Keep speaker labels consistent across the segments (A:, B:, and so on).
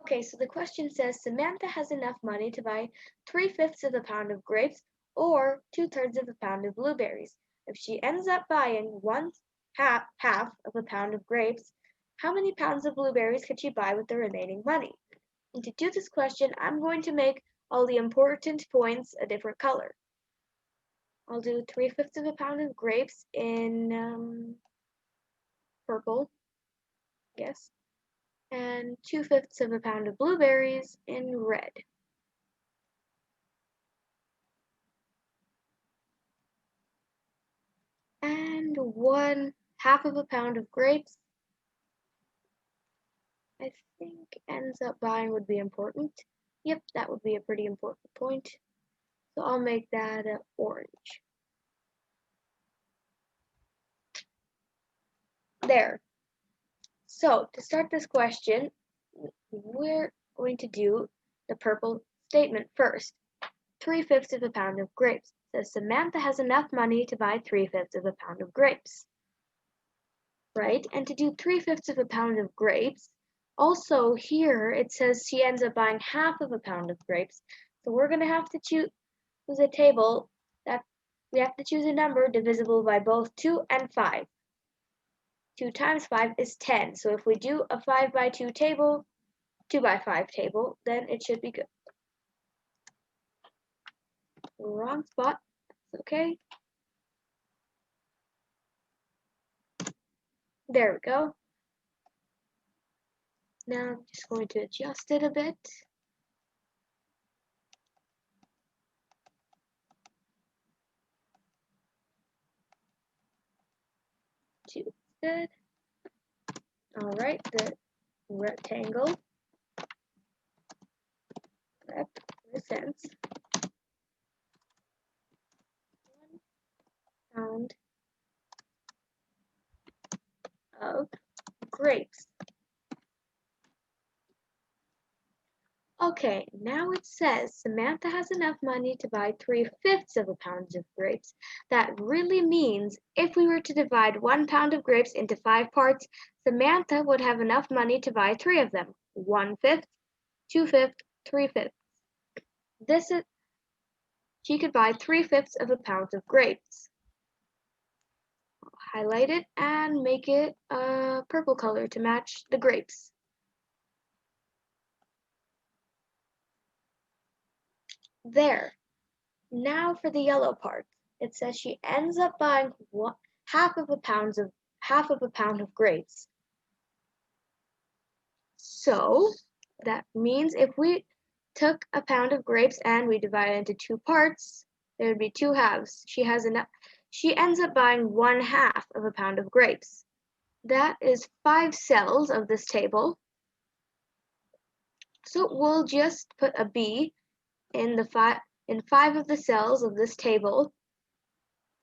A: Okay, so the question says Samantha has enough money to buy 3/5 of a pound of grapes or 2/3 of a pound of blueberries. If she ends up buying half of a pound of grapes, how many pounds of blueberries could she buy with the remaining money? And to do this question, I'm going to make all the important points a different color. I'll do 3/5 of a pound of grapes in purple, yes, and 2/5 of a pound of blueberries in red. And 1/2 of a pound of grapes, I think ends up buying would be important. Yep, that would be a pretty important point. So I'll make that orange. There. So to start this question, we're going to do the purple statement first. 3/5 of a pound of grapes. Says Samantha has enough money to buy 3/5 of a pound of grapes. Right? And to do 3/5 of a pound of grapes, also here it says she ends up buying half of a pound of grapes. So we're going to have to choose a table that we have to choose a number divisible by both 2 and 5. 2 times 5 is 10. So if we do a 5 by 2 table, 2 by 5 table, then it should be good. Wrong spot. That's okay. There we go. Now I'm just going to adjust it a bit. Good. All right, the rectangle represents 1 pound of grapes. Okay, now it says Samantha has enough money to buy 3/5 of a pound of grapes. That really means if we were to divide 1 pound of grapes into 5 parts, Samantha would have enough money to buy 3 of them. 1/5, 2/5, 3/5. This is she could buy 3/5 of a pound of grapes. I'll highlight it and make it a purple color to match the grapes. There. Now for the yellow part. It says she ends up buying half of a pound of grapes. So that means if we took a pound of grapes and we divide it into 2 parts, there would be 2 halves. She ends up buying 1/2 of a pound of grapes. That is 5 cells of this table. So we'll just put a B in 5 of the cells of this table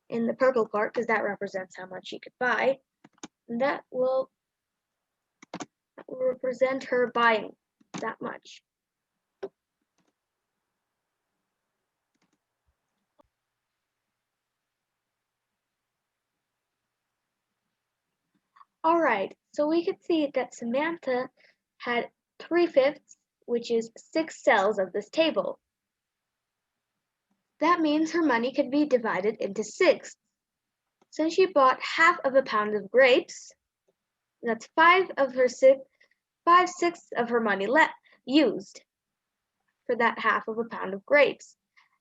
A: in the purple part because that represents how much she could buy. And that will represent her buying that much. All right, so we could see that Samantha had 3/5, which is 6 cells of this table. That means her money could be divided into 6. Since she bought half of a pound of grapes, that's 5/6 of her money used for that half of a pound of grapes.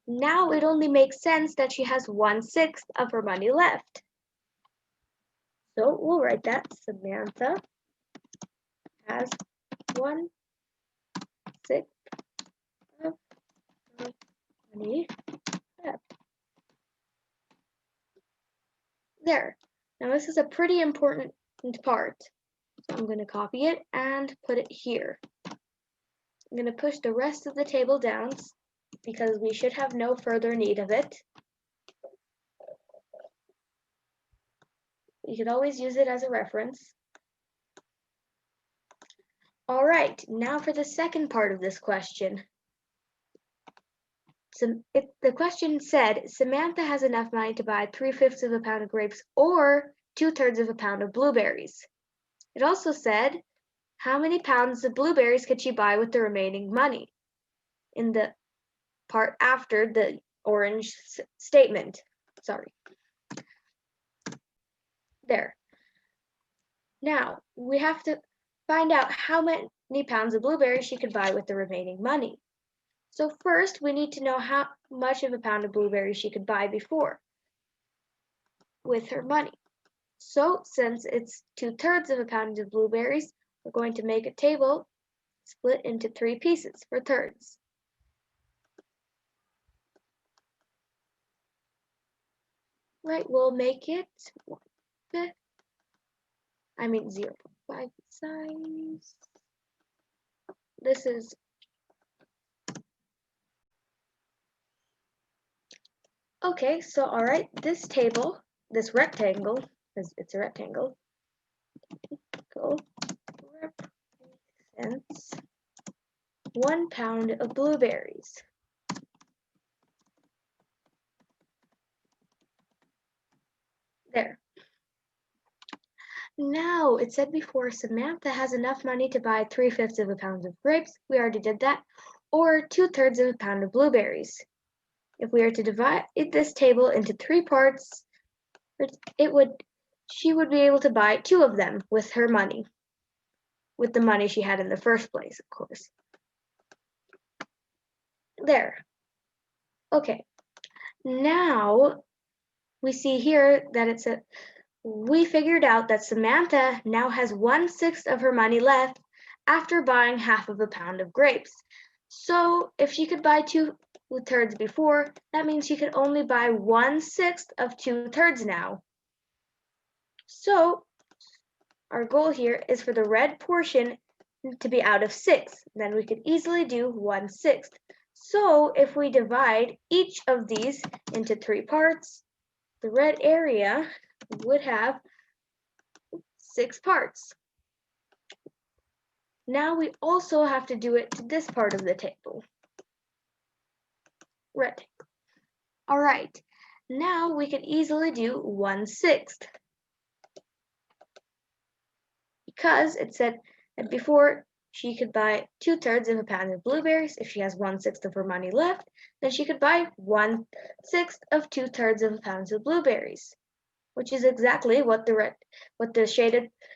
A: Now it only makes sense that she has 1/6 of her money left. So we'll write that Samantha has 1/6 of her money left. There. Now this is a pretty important part. So I'm going to copy it and put it here. I'm going to push the rest of the table down because we should have no further need of it. You could always use it as a reference. All right, now for the second part of this question. The question said, Samantha has enough money to buy 3/5 of a pound of grapes or 2/3 of a pound of blueberries. It also said, how many pounds of blueberries could she buy with the remaining money? In the part after the orange statement. Sorry. There. Now, we have to find out how many pounds of blueberries she could buy with the remaining money. So first, we need to know how much of a pound of blueberries she could buy before with her money. So since it's 2/3 of a pound of blueberries, we're going to make a table split into 3 pieces for thirds. Right, we'll make it 1/5, 0.5 size. This is okay, so all right, this rectangle, because it's a rectangle, represents 1 pound of blueberries. There. Now, it said before Samantha has enough money to buy 3/5 of a pound of grapes. We already did that. Or 2/3 of a pound of blueberries. If we are to divide this table into 3 parts, she would be able to buy 2 of them with her money. With the money she had in the first place, of course. There. Okay. Now, we see here that we figured out that Samantha now has 1/6 of her money left after buying half of a pound of grapes. So if she could buy 2/3 before, that means she could only buy 1/6 of 2/3 now. So our goal here is for the red portion to be out of 6. Then we could easily do 1/6. So if we divide each of these into 3 parts, the red area would have 6 parts. Now we also have to do it to this part of the table. Rectangle. All right, now we can easily do 1/6. Because it said that before she could buy 2/3 of a pound of blueberries. If she has 1/6 of her money left, then she could buy 1/6 of 2/3 of a pound of blueberries, which is exactly what the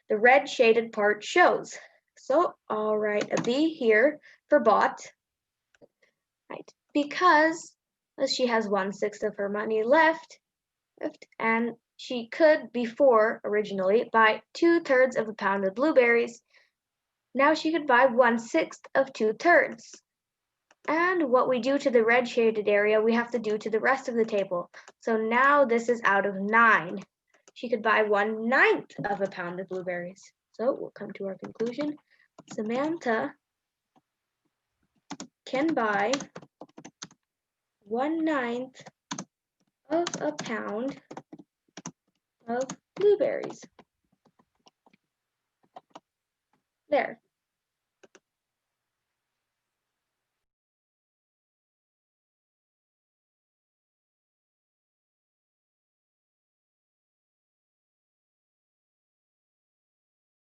A: red shaded part shows. So I'll write a B here for bought, right? Because she has 1/6 of her money left, and she could before originally buy 2/3 of a pound of blueberries. Now she could buy 1/6 of 2/3. And what we do to the red shaded area, we have to do to the rest of the table. So now this is out of 9. She could buy 1/9 of a pound of blueberries. So we'll come to our conclusion. Samantha can buy 1/9 of a pound of blueberries. There.